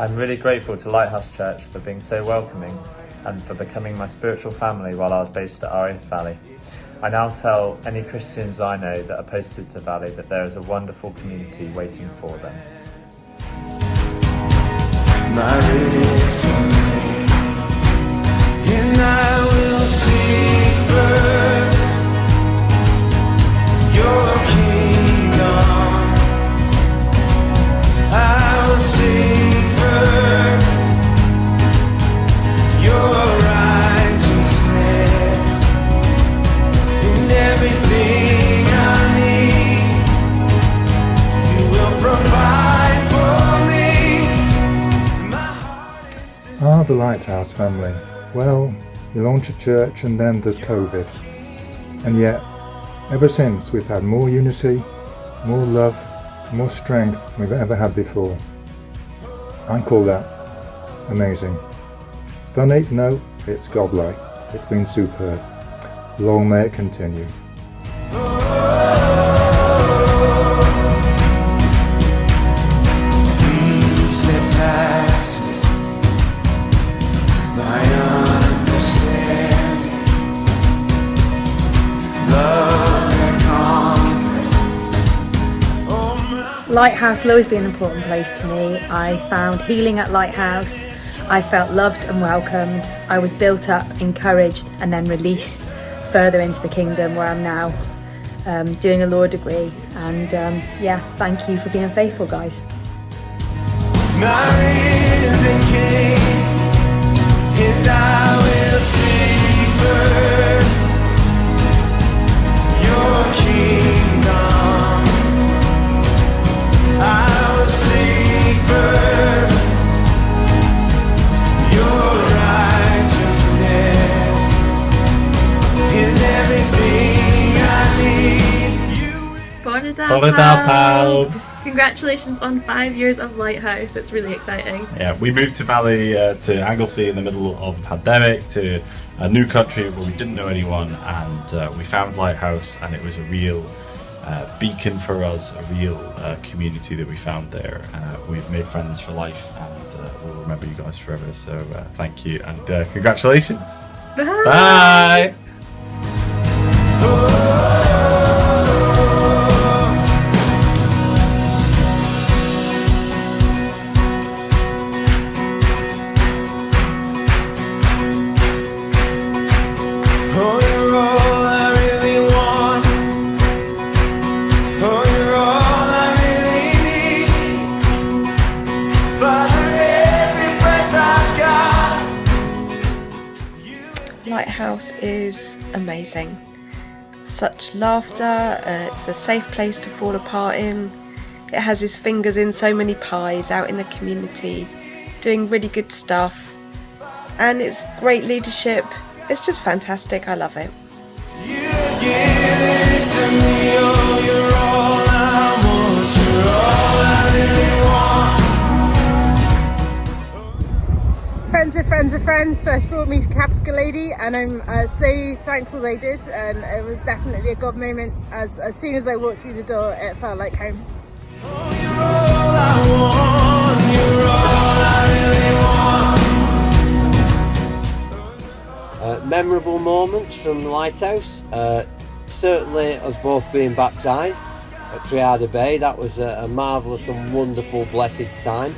I'm really grateful to Lighthouse Church for being so welcoming and for becoming my spiritual family while I was based at RAF Valley. I now tell any Christians I know that are posted to Valley that there is a wonderful community waiting for them. My resume, and I will seek first your kingdom. I will seek first your righteousness, and everything I need you will provide for me. The Lighthouse family. Well, you launch a church and then there's COVID. And yet, ever since, we've had more unity, more love, more strength than we've ever had before. I call that amazing. Funny? No, it's godlike. It's been superb. Long may it continue. Lighthouse will always be an important place to me. I found healing at Lighthouse. I felt loved and welcomed. I was built up, encouraged, and then released further into the kingdom where I'm now doing a law degree. And thank you for being faithful, guys. My risen King, and I will seek first your kingdom. I will seek first your righteousness, in everything I need. Bore da pawb! Congratulations on 5 years of Lighthouse, it's really exciting. Yeah, we moved to Valley, to Anglesey in the middle of a pandemic, to a new country where we didn't know anyone, and we found Lighthouse, and it was a real beacon for us, a real community that we found there. We've made friends for life, and we'll remember you guys forever, so thank you, and congratulations. Bye! Bye! Lighthouse is amazing. Such laughter, it's a safe place to fall apart in. It has his fingers in so many pies out in the community, doing really good stuff. And it's great leadership. It's just fantastic, I love it. You give it to me, oh, you're all I want, you're all I really want. Friends of friends of friends first brought me to Capel Goleudy, and I'm so thankful they did, and it was definitely a God moment. As soon as I walked through the door, it felt like home. Oh, you're all I want, you're all I really want. Memorable moments from the Lighthouse. Certainly us both being baptised at Triada Bay. That was a marvellous and wonderful, blessed time.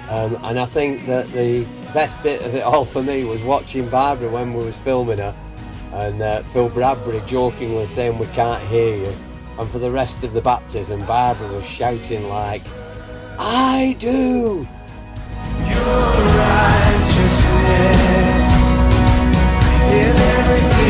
And I think that the best bit of it all for me was watching Barbara when we was filming her, and Phil Bradbury jokingly saying, "We can't hear you." And for the rest of the baptism, Barbara was shouting like, "I do!" Your righteousness in everything.